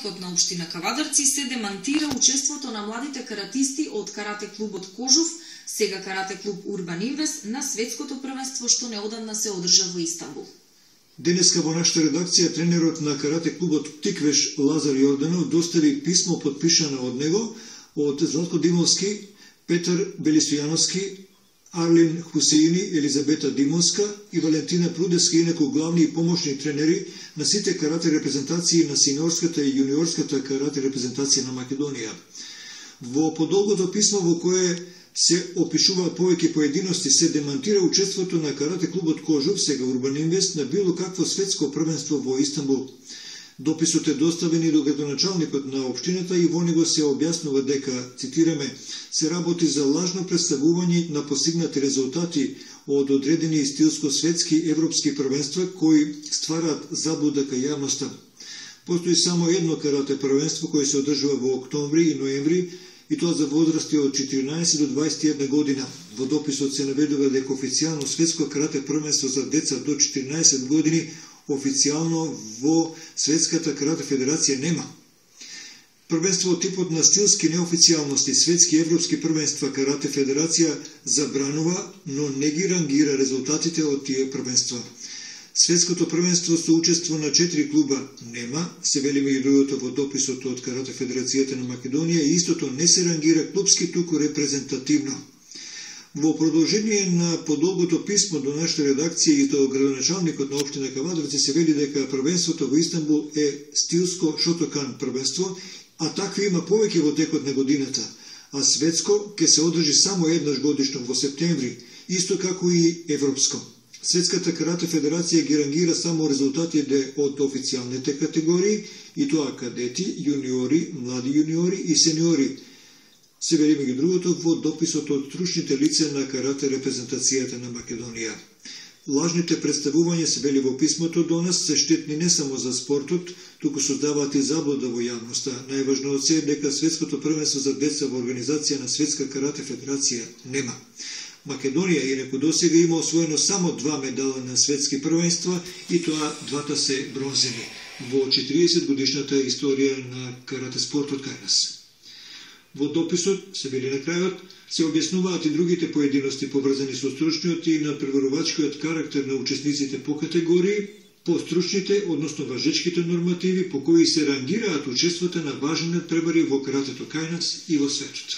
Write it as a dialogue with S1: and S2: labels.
S1: градоначалникот на општина Кавадарци се демантира учеството на младите каратисти од карате клубот Кожув, сега карате клуб Урбан Инвест, на светското првенство што неодамна се одржа во Истанбул.
S2: Денеска во нашата редакција тренерот на карате клубот Тиквеш Лазар Јорданов достави писмо подпишано од него од Златко Димовски, Петар Белистојановски, Арлин Хусеини, Елизабета Димовска и Валентина Прудевска, инаку главни и помошни тренери на сите карате репрезентации на сениорската и јуниорската карате репрезентација на Македонија. Во подолгото писмо во кое се опишуваат повеќе поединости, се демантира учеството на карате клубот Кожув, сега Урбан Инвест, на било какво светско првенство во Истанбул. Дописот е доставен до градоначалникот на општината и во него се објаснува дека, цитираме, се работи за лажно представување на постигнати резултати од одредени стилско светски европски првенства кои ствараат заблуда кај јавноста. Постои само едно карате првенство кое се одржува во октомври и ноември, и тоа за возрасти од 14 до 21 година. Во дописот се наведува дека официјално светско карате првенство за деца до 14 години официјално во Светската карате федерација нема. Првенство од типот на стилски неофицијалности, светски европски првенства карате федерација забранува, но не ги рангира резултатите од тие првенства. Светското првенство со учество на 4 клуба нема, се вели меѓу другото во дописот од Карате Федерацијата на Македонија, и истото не се рангира клубски, туку репрезентативно. Во продолжение на подолгото писмо до нашата редакција и до градоначалникот на општина Кавадарци се вели дека првенството во Истанбул е стилско шотокан првенство, а такви има повеќе во текот на годината, а светско ќе се одржи само еднаш годишно во септември, исто како и европско. Светската карате федерација ги рангира само резултатите од официјалните категории, и тоа кадети, јуниори, млади јуниори и сениори. Се вели меѓу другото во дописот од стручните лица на карате репрезентацијата на Македонија. Лажните представувања, се вели во писмото до нас, се штетни не само за спортот, туку создаваат и заблуда во јавноста. Најважно од се е дека светското првенство за деца во организација на Светска карате федерација нема. Македонија, инаку досега, има освоено само 2 медала на светски првенства, и тоа двата се бронзени во 40 годишната историја на карате спортот кај нас. Во дописот, се вели на крајот, се објаснуваат и другите поединости поврзани со стручниот и надпреварувачкиот карактер на учесниците по категории, по стручните, односно важечките нормативи по кои се рангираат учествата на важни надпревари во каратето кај нас и во светот.